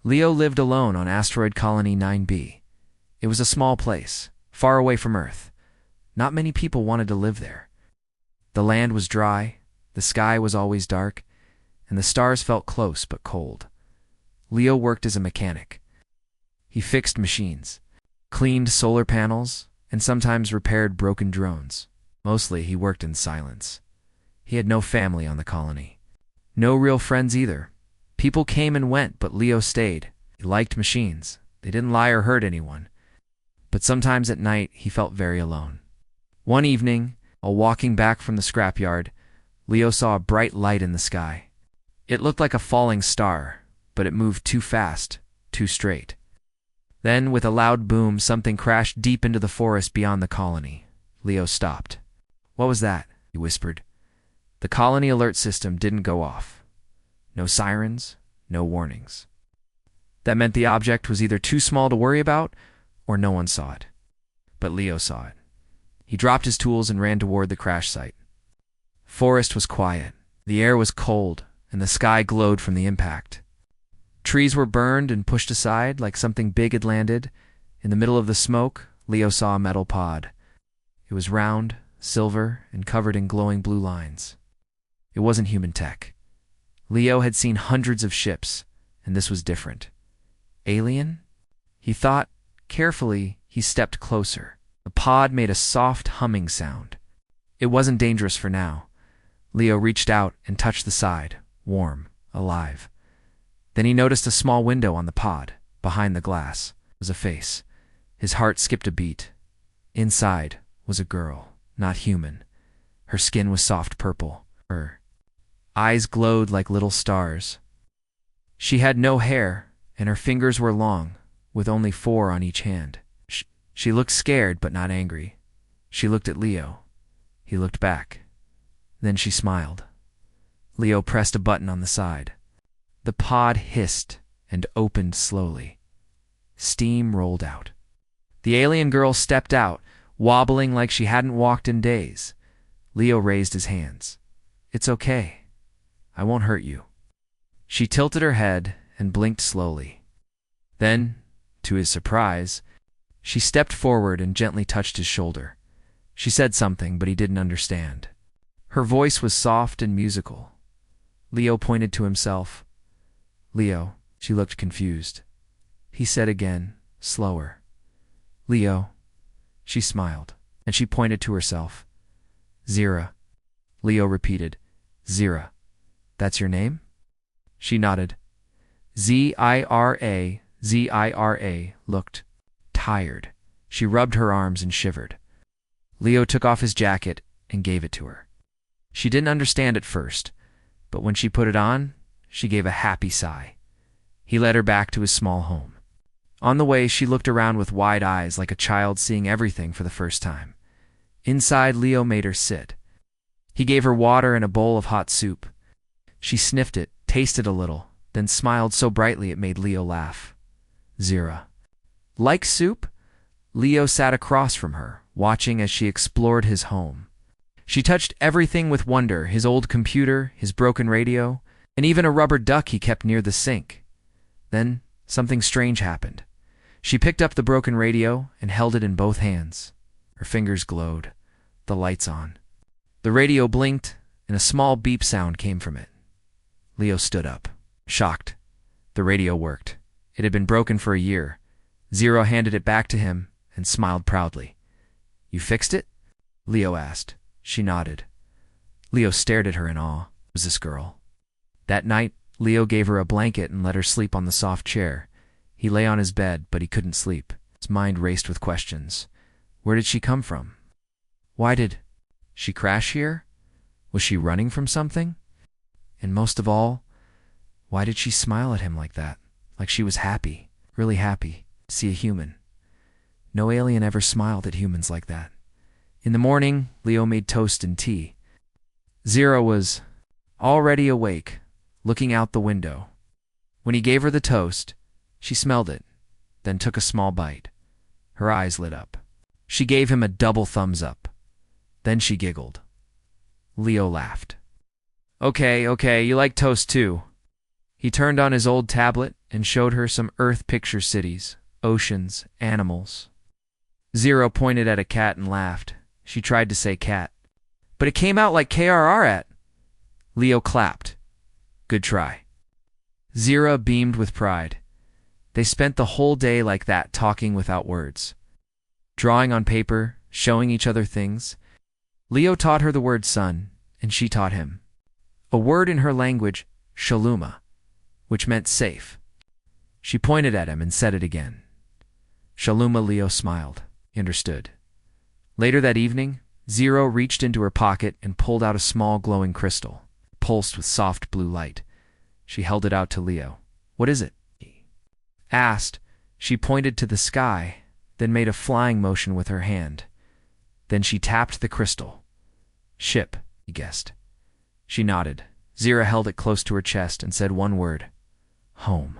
Leo lived alone on asteroid colony 9B. It was a small place, far away from Earth. Not many people wanted to live there. The land was dry, the sky was always dark, and the stars felt close but cold. Leo worked as a mechanic. He fixed machines, cleaned solar panels, and sometimes repaired broken drones. Mostly he worked in silence. He had no family on the colony. No real friends either. People came and went, but Leo stayed. He liked machines. They didn't lie or hurt anyone. But sometimes at night he felt very alone. One evening, while walking back from the scrapyard, Leo saw a bright light in the sky. It looked like a falling star, but it moved too fast, too straight. Then, with a loud boom, something crashed deep into the forest beyond the colony. Leo stopped. "What was that?" he whispered. The colony alert system didn't go off. No sirens, no warnings. That meant the object was either too small to worry about, or no one saw it. But Leo saw it. He dropped his tools and ran toward the crash site. Forest was quiet. The air was cold, and the sky glowed from the impact. Trees were burned and pushed aside like something big had landed. In the middle of the smoke, Leo saw a metal pod. It was round, silver, and covered in glowing blue lines. It wasn't human tech. Leo had seen hundreds of ships, and this was different. Alien? He thought. Carefully, he stepped closer. The pod made a soft humming sound. It wasn't dangerous for now. Leo reached out and touched the side, warm, alive. Then he noticed a small window on the pod. Behind the glass was a face. His heart skipped a beat. Inside was a girl, not human. Her skin was soft purple. Her eyes glowed like little stars. She had no hair, and her fingers were long, with only 4 on each hand. She looked scared but not angry. She looked at Leo. He looked back. Then she smiled. Leo pressed a button on the side. The pod hissed and opened slowly. Steam rolled out. The alien girl stepped out, wobbling like she hadn't walked in days. Leo raised his hands. "It's okay. I won't hurt you." She tilted her head and blinked slowly. Then, to his surprise, she stepped forward and gently touched his shoulder. She said something, but he didn't understand. Her voice was soft and musical. Leo pointed to himself. "Leo." She looked confused. He said again, slower. "Leo." She smiled, and she pointed to herself. "Zira." Leo repeated, "Zira. That's your name?" She nodded. Zira. Zira looked tired. She rubbed her arms and shivered. Leo took off his jacket and gave it to her. She didn't understand at first, but when she put it on, she gave a happy sigh. He led her back to his small home. On the way, she looked around with wide eyes like a child seeing everything for the first time. Inside, Leo made her sit. He gave her water and a bowl of hot soup. She sniffed it, tasted a little, then smiled so brightly it made Leo laugh. "Zira." "Like soup?" Leo sat across from her, watching as she explored his home. She touched everything with wonder, his old computer, his broken radio, and even a rubber duck he kept near the sink. Then something strange happened. She picked up the broken radio and held it in both hands. Her fingers glowed, the lights on. The radio blinked, and a small beep sound came from it. Leo stood up, shocked. The radio worked. It had been broken for a year. Zero handed it back to him and smiled proudly. "You fixed it?" Leo asked. She nodded. Leo stared at her in awe. Who was this girl? That night, Leo gave her a blanket and let her sleep on the soft chair. He lay on his bed, but he couldn't sleep. His mind raced with questions. Where did she come from? Why did she crash here? Was she running from something? And most of all, why did she smile at him like that? Like she was happy, really happy, to see a human. No alien ever smiled at humans like that. In the morning, Leo made toast and tea. Zira was already awake, looking out the window. When he gave her the toast, she smelled it, then took a small bite. Her eyes lit up. She gave him a double thumbs up. Then she giggled. Leo laughed. Okay, you like toast too." He turned on his old tablet and showed her some Earth picture cities, oceans, animals. Zero pointed at a cat and laughed. She tried to say cat, but it came out like KRR at. Leo clapped. Good try. Zero beamed with pride. They spent the whole day like that, talking without words. Drawing on paper, showing each other things. Leo taught her the word sun, and she taught him a word in her language, Shaluma, which meant safe. She pointed at him and said it again. Shaluma. Leo smiled. He understood. Later that evening, Zero reached into her pocket and pulled out a small glowing crystal, pulsed with soft blue light. She held it out to Leo. What is it? He asked. She pointed to the sky, then made a flying motion with her hand. Then she tapped the crystal. Ship, he guessed. She nodded. Zira held it close to her chest and said one word. Home.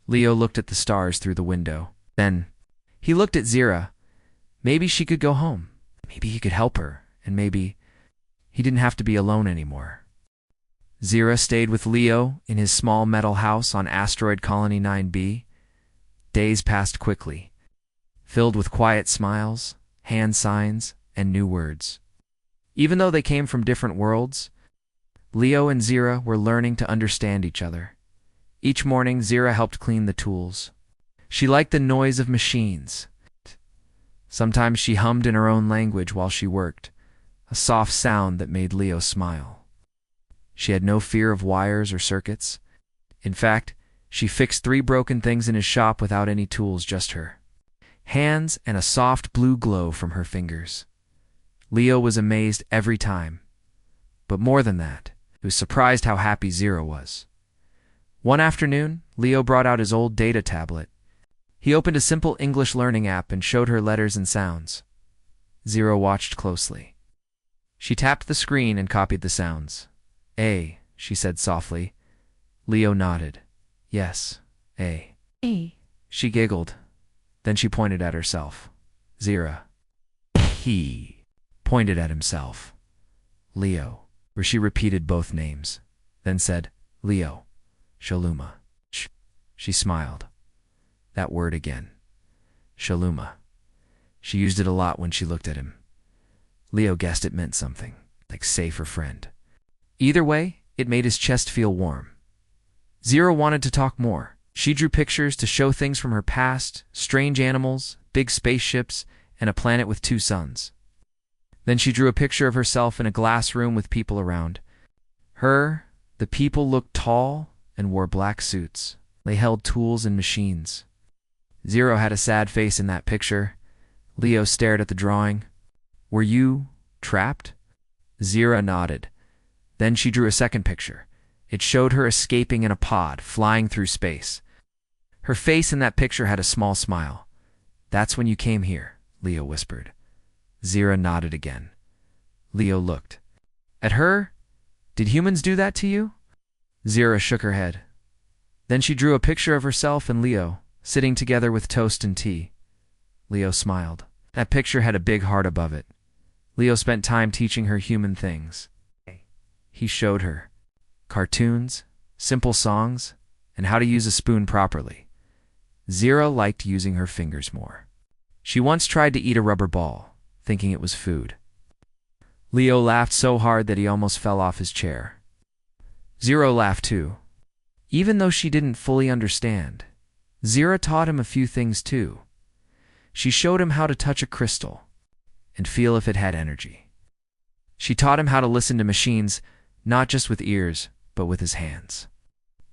Leo looked at the stars through the window. Then he looked at Zira. Maybe she could go home. Maybe he could help her. And maybe he didn't have to be alone anymore. Zira stayed with Leo in his small metal house on asteroid colony 9B. Days passed quickly, filled with quiet smiles, hand signs, and new words. Even though they came from different worlds, Leo and Zira were learning to understand each other. Each morning, Zira helped clean the tools. She liked the noise of machines. Sometimes she hummed in her own language while she worked, a soft sound that made Leo smile. She had no fear of wires or circuits. In fact, she fixed 3 broken things in his shop without any tools, just her hands and a soft blue glow from her fingers. Leo was amazed every time. But more than that, he was surprised how happy Zero was. One afternoon, Leo brought out his old data tablet. He opened a simple English learning app and showed her letters and sounds. Zero watched closely. She tapped the screen and copied the sounds. A, she said softly. Leo nodded. Yes, A. A. She giggled. Then she pointed at herself. Zira. He pointed at himself. Leo, where she repeated both names. Then said, Leo. Shaluma. She smiled. That word again. Shaluma. She used it a lot when she looked at him. Leo guessed it meant something, like safe or friend. Either way, it made his chest feel warm. Zero wanted to talk more. She drew pictures to show things from her past, strange animals, big spaceships, and a planet with 2 suns. Then she drew a picture of herself in a glass room with people around. The people looked tall and wore black suits. They held tools and machines. Zero had a sad face in that picture. Leo stared at the drawing. Were you trapped? Zira nodded. Then she drew a second picture. It showed her escaping in a pod, flying through space. Her face in that picture had a small smile. That's when you came here, Leo whispered. Zira nodded again. Leo looked at her. Did humans do that to you? Zira shook her head. Then she drew a picture of herself and Leo, sitting together with toast and tea. Leo smiled. That picture had a big heart above it. Leo spent time teaching her human things. He showed her cartoons, simple songs, and how to use a spoon properly. Zira liked using her fingers more. She once tried to eat a rubber ball, thinking it was food. Leo laughed so hard that he almost fell off his chair. Zira laughed too. Even though she didn't fully understand, Zira taught him a few things too. She showed him how to touch a crystal and feel if it had energy. She taught him how to listen to machines, not just with ears, but with his hands.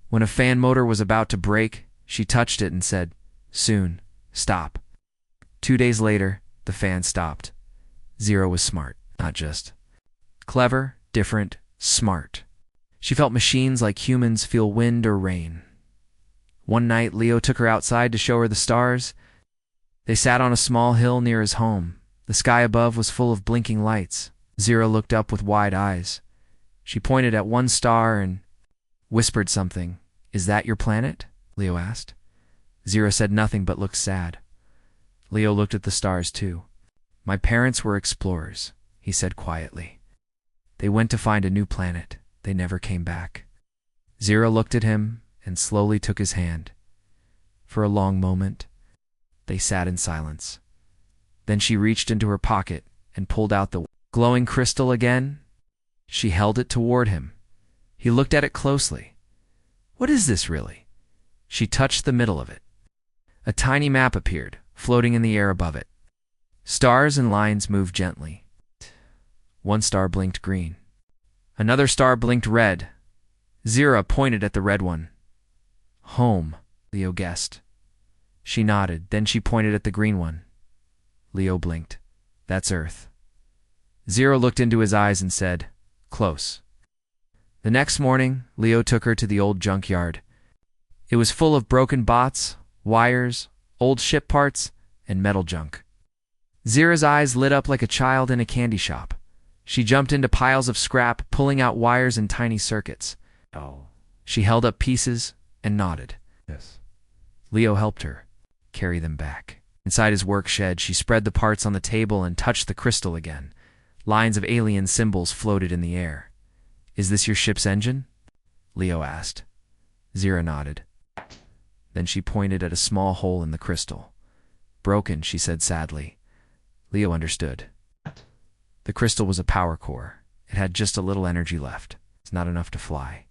When a fan motor was about to break, she touched it and said, "Soon, stop." 2 days later, the fan stopped. Zira was smart, not just clever, different, smart. She felt machines like humans feel wind or rain. One night, Leo took her outside to show her the stars. They sat on a small hill near his home. The sky above was full of blinking lights. Zira looked up with wide eyes. She pointed at one star and whispered something. "Is that your planet?" Leo asked. Zira said nothing but looked sad. Leo looked at the stars too. "My parents were explorers," he said quietly. "They went to find a new planet. They never came back." Zira looked at him, and slowly took his hand. For a long moment, they sat in silence. Then she reached into her pocket and pulled out the glowing crystal again. She held it toward him. He looked at it closely. What is this really? She touched the middle of it. A tiny map appeared, floating in the air above it. Stars and lines moved gently. One star blinked green. Another star blinked red. Zira pointed at the red one. Home, Leo guessed. She nodded, then she pointed at the green one. Leo blinked. That's Earth. Zira looked into his eyes and said, Close. The next morning, Leo took her to the old junkyard. It was full of broken bots, wires, old ship parts, and metal junk. Zira's eyes lit up like a child in a candy shop. She jumped into piles of scrap, pulling out wires and tiny circuits. Oh. She held up pieces and nodded. Yes. Leo helped her carry them back. Inside his work shed, she spread the parts on the table and touched the crystal again. Lines of alien symbols floated in the air. Is this your ship's engine? Leo asked. Zira nodded. Then she pointed at a small hole in the crystal. Broken, she said sadly. Leo understood. The crystal was a power core. It had just a little energy left. It's not enough to fly.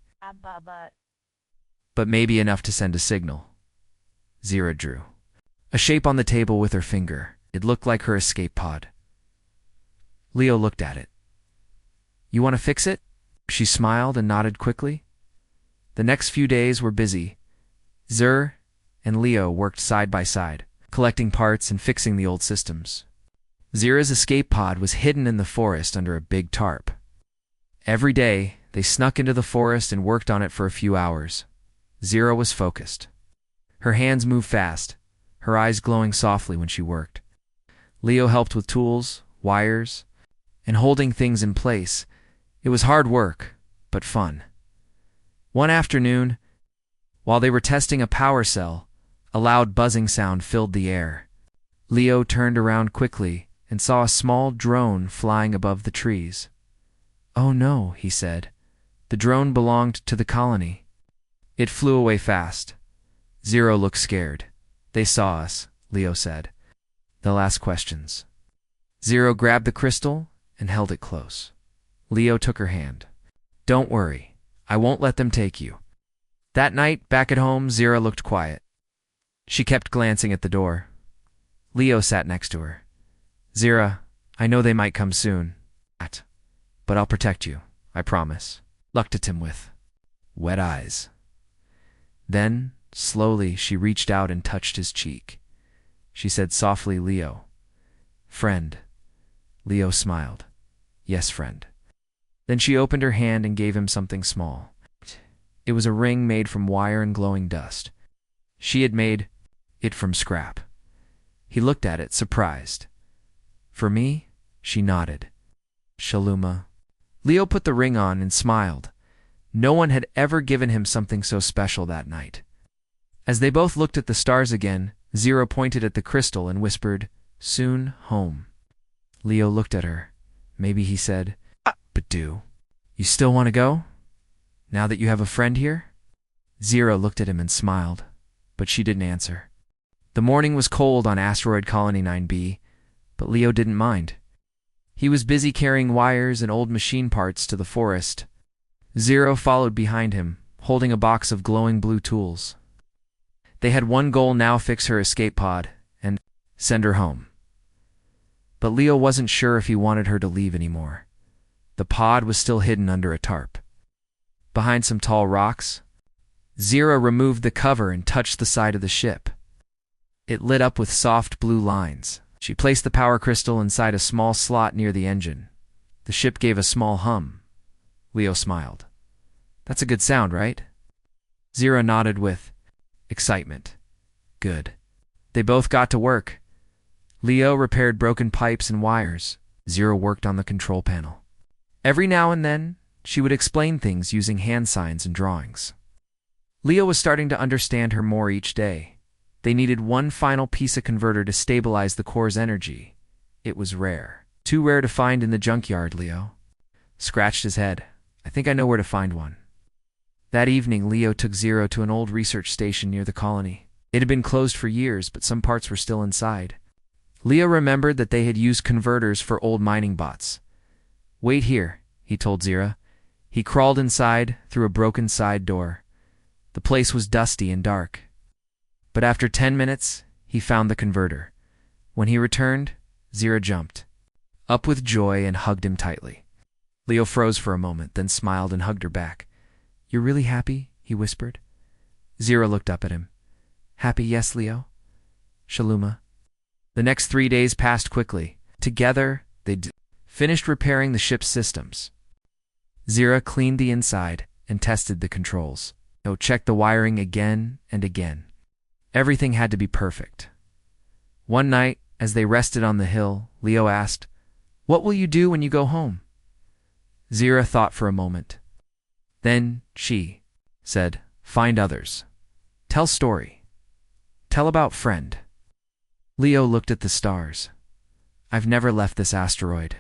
But maybe enough to send a signal. Zira drew a shape on the table with her finger. It looked like her escape pod. Leo looked at it. You want to fix it? She smiled and nodded quickly. The next few days were busy. Zir and Leo worked side by side, collecting parts and fixing the old systems. Zira's escape pod was hidden in the forest under a big tarp. Every day, they snuck into the forest and worked on it for a few hours. Zira was focused. Her hands moved fast, her eyes glowing softly when she worked. Leo helped with tools, wires, and holding things in place. It was hard work, but fun. One afternoon, while they were testing a power cell, a loud buzzing sound filled the air. Leo turned around quickly and saw a small drone flying above the trees. Oh no, he said. The drone belonged to the colony. It flew away fast. Zero looked scared. They saw us, Leo said. They'll ask questions. Zero grabbed the crystal and held it close. Leo took her hand. Don't worry, I won't let them take you. That night, back at home, Zira looked quiet. She kept glancing at the door. Leo sat next to her. Zira, I know they might come soon. But I'll protect you, I promise. Looked at him with wet eyes. Then, slowly, she reached out and touched his cheek. She said softly, Leo. Friend. Leo smiled. Yes, friend. Then she opened her hand and gave him something small. It was a ring made from wire and glowing dust. She had made it from scrap. He looked at it, surprised. For me? She nodded. Shaluma. Leo put the ring on and smiled. No one had ever given him something so special that night. As they both looked at the stars again, Zira pointed at the crystal and whispered, Soon home. Leo looked at her. Maybe he said, But do. You still want to go? Now that you have a friend here? Zira looked at him and smiled, but she didn't answer. The morning was cold on asteroid colony 9B, but Leo didn't mind. He was busy carrying wires and old machine parts to the forest. Zero followed behind him, holding a box of glowing blue tools. They had one goal now: fix her escape pod and send her home. But Leo wasn't sure if he wanted her to leave anymore. The pod was still hidden under a tarp. Behind some tall rocks, Zira removed the cover and touched the side of the ship. It lit up with soft blue lines. She placed the power crystal inside a small slot near the engine. The ship gave a small hum. Leo smiled. That's a good sound, right? Zira nodded with excitement. Good. They both got to work. Leo repaired broken pipes and wires. Zira worked on the control panel. Every now and then, she would explain things using hand signs and drawings. Leo was starting to understand her more each day. They needed one final piece of converter to stabilize the core's energy. It was rare. Too rare to find in the junkyard, Leo. Scratched his head. I think I know where to find one. That evening, Leo took Zero to an old research station near the colony. It had been closed for years, but some parts were still inside. Leo remembered that they had used converters for old mining bots. "Wait here," he told Zira. He crawled inside through a broken side door. The place was dusty and dark. But after 10 minutes, he found the converter. When he returned, Zira jumped up with joy and hugged him tightly. Leo froze for a moment, then smiled and hugged her back. "You're really happy?" he whispered. Zira looked up at him. "Happy, yes, Leo." Shaluma. The next 3 days passed quickly. Together, they finished repairing the ship's systems. Zira cleaned the inside and tested the controls. Leo checked the wiring again and again. Everything had to be perfect. One night, as they rested on the hill, Leo asked, "What will you do when you go home?" Zira thought for a moment. Then she said, "Find others. Tell story. Tell about friend." Leo looked at the stars. "I've never left this asteroid."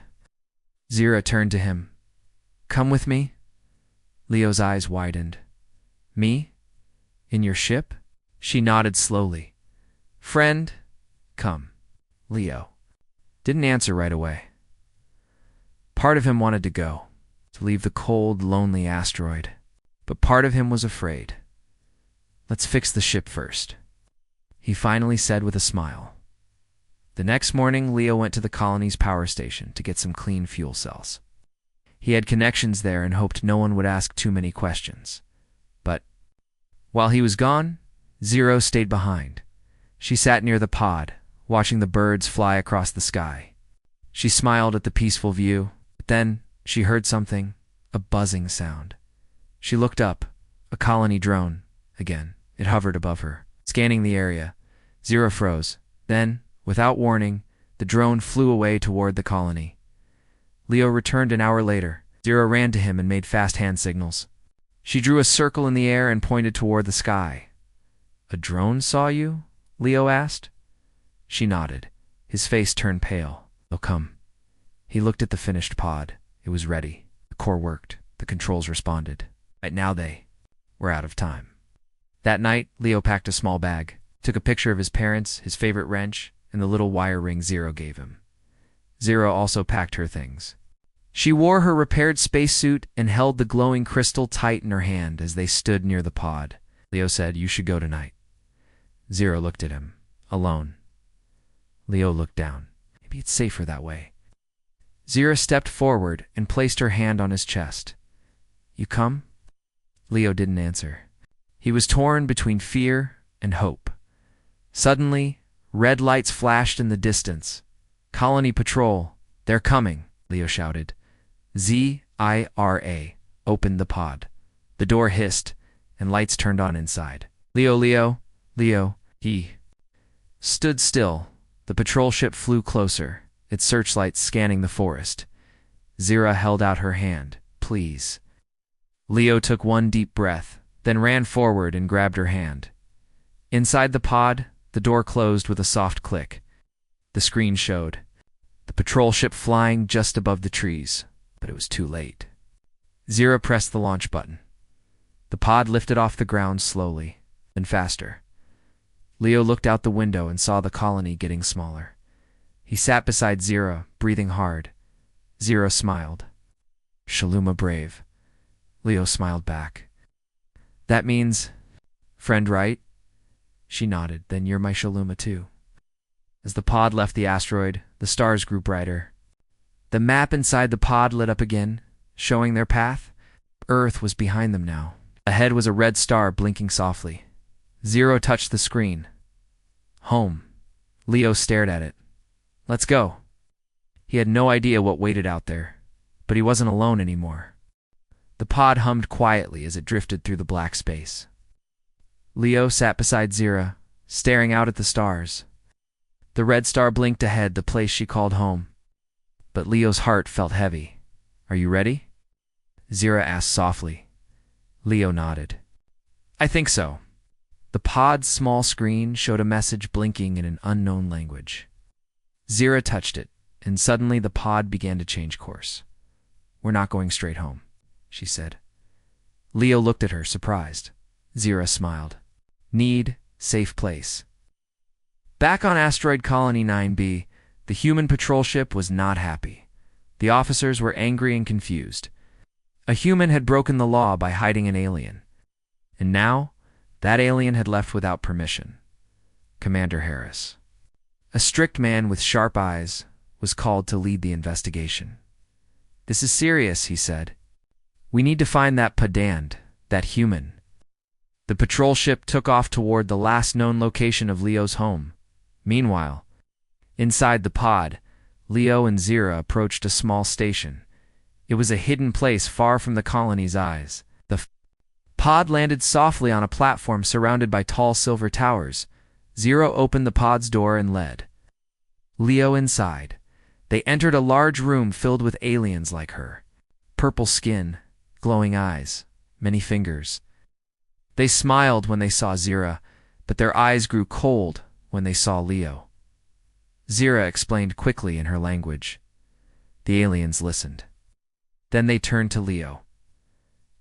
Zira turned to him. "Come with me?" Leo's eyes widened. "Me? In your ship?" She nodded slowly. "Friend, come." Leo didn't answer right away. Part of him wanted to go, to leave the cold, lonely asteroid. But part of him was afraid. "Let's fix the ship first," he finally said with a smile. The next morning, Leo went to the colony's power station to get some clean fuel cells. He had connections there and hoped no one would ask too many questions. But while he was gone, Zero stayed behind. She sat near the pod, watching the birds fly across the sky. She smiled at the peaceful view, but then she heard something, a buzzing sound. She looked up, a colony drone. Again, it hovered above her, scanning the area. Zero froze. Then, without warning, the drone flew away toward the colony. Leo returned an hour later. Zero ran to him and made fast hand signals. She drew a circle in the air and pointed toward the sky. "A drone saw you?" Leo asked. She nodded. His face turned pale. "They'll come." He looked at the finished pod. It was ready. The core worked. The controls responded. Right now they were out of time. That night, Leo packed a small bag, took a picture of his parents, his favorite wrench, and the little wire ring Zero gave him. Zero also packed her things. She wore her repaired spacesuit and held the glowing crystal tight in her hand as they stood near the pod. Leo said, "You should go tonight." Zero looked at him, alone. Leo looked down. Maybe it's safer that way. Zero stepped forward and placed her hand on his chest. "You come?" Leo didn't answer. He was torn between fear and hope. Suddenly, red lights flashed in the distance. "Colony Patrol, they're coming," Leo shouted. Zira opened the pod. The door hissed, and lights turned on inside. Leo. He stood still. The patrol ship flew closer, its searchlights scanning the forest. Zira held out her hand. "Please." Leo took one deep breath, then ran forward and grabbed her hand. Inside the pod, the door closed with a soft click. The screen showed the patrol ship flying just above the trees, but it was too late. Zira pressed the launch button. The pod lifted off the ground slowly, then faster. Leo looked out the window and saw the colony getting smaller. He sat beside Zira, breathing hard. Zira smiled. "Shaluma brave." Leo smiled back. "That means friend, right?" She nodded. "Then you're my Shaluma too." As the pod left the asteroid, the stars grew brighter. The map inside the pod lit up again, showing their path. Earth was behind them now. Ahead was a red star blinking softly. Zero touched the screen. Home. Leo stared at it. "Let's go." He had no idea what waited out there, but he wasn't alone anymore. The pod hummed quietly as it drifted through the black space. Leo sat beside Zira, staring out at the stars. The red star blinked ahead, the place she called home. But Leo's heart felt heavy. "Are you ready?" Zira asked softly. Leo nodded. "I think so." The pod's small screen showed a message blinking in an unknown language. Zira touched it, and suddenly the pod began to change course. "We're not going straight home," she said. Leo looked at her, surprised. Zira smiled. Need, safe place. Back on asteroid colony 9B, the human patrol ship was not happy. The officers were angry and confused. A human had broken the law by hiding an alien. And now, that alien had left without permission. Commander Harris, a strict man with sharp eyes, was called to lead the investigation. "This is serious," he said. "We need to find that pedant, that human." The patrol ship took off toward the last known location of Leo's home. Meanwhile, inside the pod, Leo and Zira approached a small station. It was a hidden place far from the colony's eyes. The pod landed softly on a platform surrounded by tall silver towers. Zira opened the pod's door and led Leo inside. They entered a large room filled with aliens like her. Purple skin, glowing eyes, many fingers. They smiled when they saw Zira, but their eyes grew cold when they saw Leo. Zira explained quickly in her language. The aliens listened. Then they turned to Leo.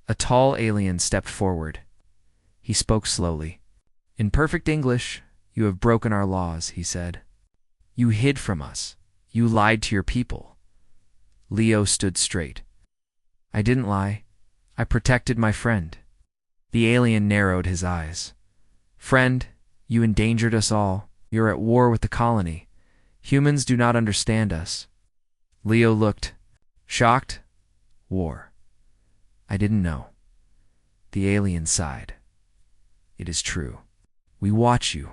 A tall alien stepped forward. He spoke slowly. "In perfect English, you have broken our laws," he said. "You hid from us. You lied to your people." Leo stood straight. "I didn't lie. I protected my friend." The alien narrowed his eyes. "Friend, you endangered us all. You're at war with the colony. Humans do not understand us." Leo looked shocked. "War. I didn't know." The alien sighed. "It is true. We watch you.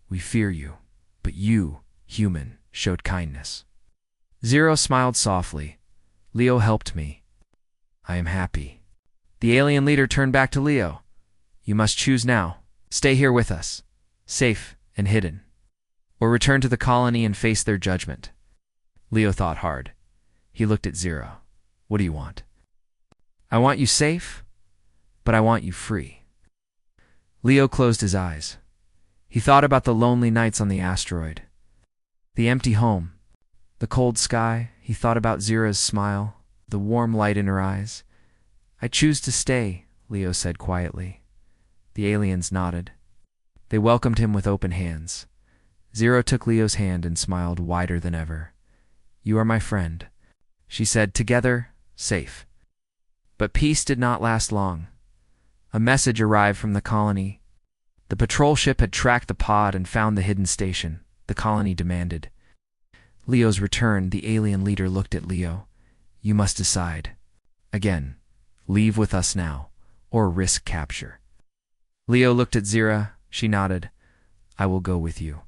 We fear you. But you, human, showed kindness." Zero smiled softly. "Leo helped me. I am happy." The alien leader turned back to Leo. "You must choose now. Stay here with us, safe and hidden, or return to the colony and face their judgment." Leo thought hard. He looked at Zero. "What do you want?" "I want you safe, but I want you free." Leo closed his eyes. He thought about the lonely nights on the asteroid, the empty home, the cold sky. He thought about Zira's smile, the warm light in her eyes. "I choose to stay," Leo said quietly. The aliens nodded. They welcomed him with open hands. Zira took Leo's hand and smiled wider than ever. "You are my friend," she said, "together, safe." But peace did not last long. A message arrived from the colony. The patrol ship had tracked the pod and found the hidden station. The colony demanded Leo's return. The alien leader looked at Leo. "You must decide. Again, leave with us now, or risk capture." Leo looked at Zira. She nodded. "I will go with you."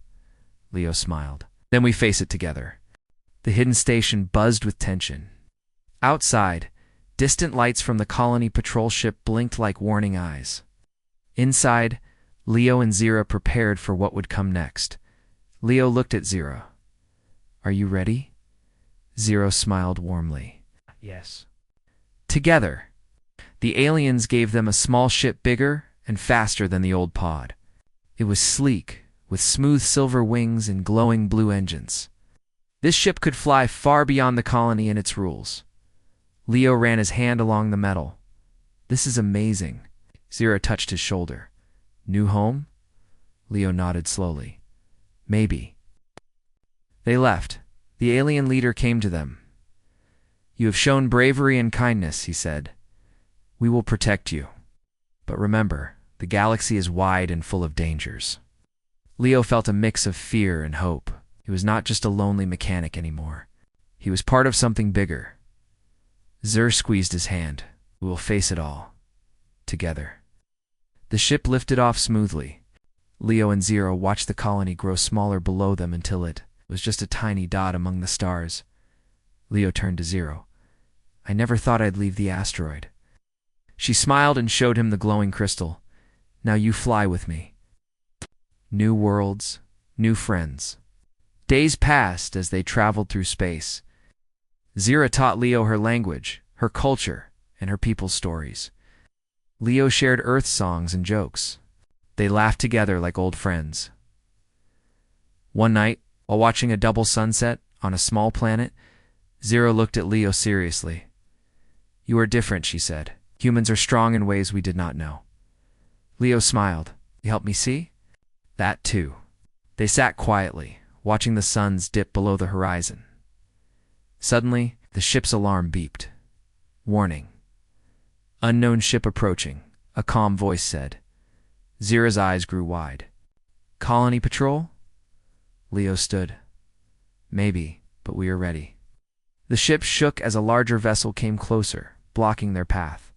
Leo smiled. "Then we face it together." The hidden station buzzed with tension. Outside, distant lights from the colony patrol ship blinked like warning eyes. Inside, Leo and Zira prepared for what would come next. Leo looked at Zira. "Are you ready?" Zira smiled warmly. "Yes." Together, the aliens gave them a small ship bigger and faster than the old pod. It was sleek, with smooth silver wings and glowing blue engines. This ship could fly far beyond the colony and its rules. Leo ran his hand along the metal. "This is amazing." Zira touched his shoulder. "New home?" Leo nodded slowly. "Maybe." They left. The alien leader came to them. "You have shown bravery and kindness," he said. "We will protect you. But remember, the galaxy is wide and full of dangers." Leo felt a mix of fear and hope. He was not just a lonely mechanic anymore. He was part of something bigger. Zir squeezed his hand. "We will face it all. Together." The ship lifted off smoothly. Leo and Zero watched the colony grow smaller below them until it was just a tiny dot among the stars. Leo turned to Zero. "I never thought I'd leave the asteroid." She smiled and showed him the glowing crystal. "Now you fly with me." New worlds, new friends. Days passed as they traveled through space. Zira taught Leo her language, her culture, and her people's stories. Leo shared Earth songs and jokes. They laughed together like old friends. One night, while watching a double sunset on a small planet, Zira looked at Leo seriously. "You are different," she said. Humans are strong in ways we did not know. Leo smiled. You help me see? That too. They sat quietly, watching the suns dip below the horizon. Suddenly, the ship's alarm beeped. Warning. Unknown ship approaching, a calm voice said. Zira's eyes grew wide. Colony patrol? Leo stood. Maybe, but we are ready. The ship shook as a larger vessel came closer, blocking their path.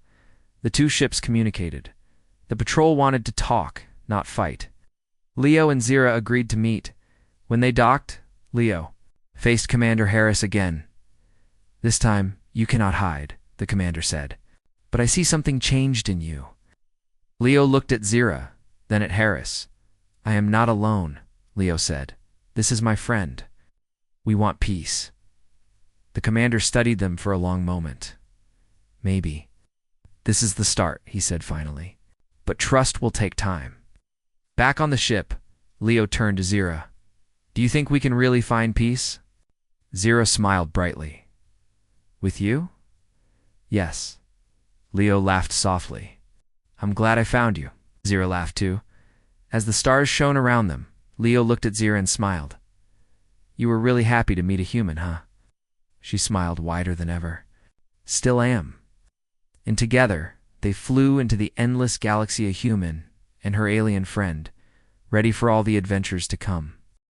The two ships communicated. The patrol wanted to talk, not fight. Leo and Zira agreed to meet. When they docked, Leo faced Commander Harris again. This time, you cannot hide, the commander said. But I see something changed in you. Leo looked at Zira, then at Harris. I am not alone, Leo said. This is my friend. We want peace. The commander studied them for a long moment. Maybe. This is the start, he said finally. But trust will take time. Back on the ship, Leo turned to Zira. Do you think we can really find peace? Zira smiled brightly. With you? Yes. Leo laughed softly. I'm glad I found you. Zira laughed too. As the stars shone around them, Leo looked at Zira and smiled. You were really happy to meet a human, huh? She smiled wider than ever. Still am. And together, they flew into the endless galaxy, a human and her alien friend, ready for all the adventures to come.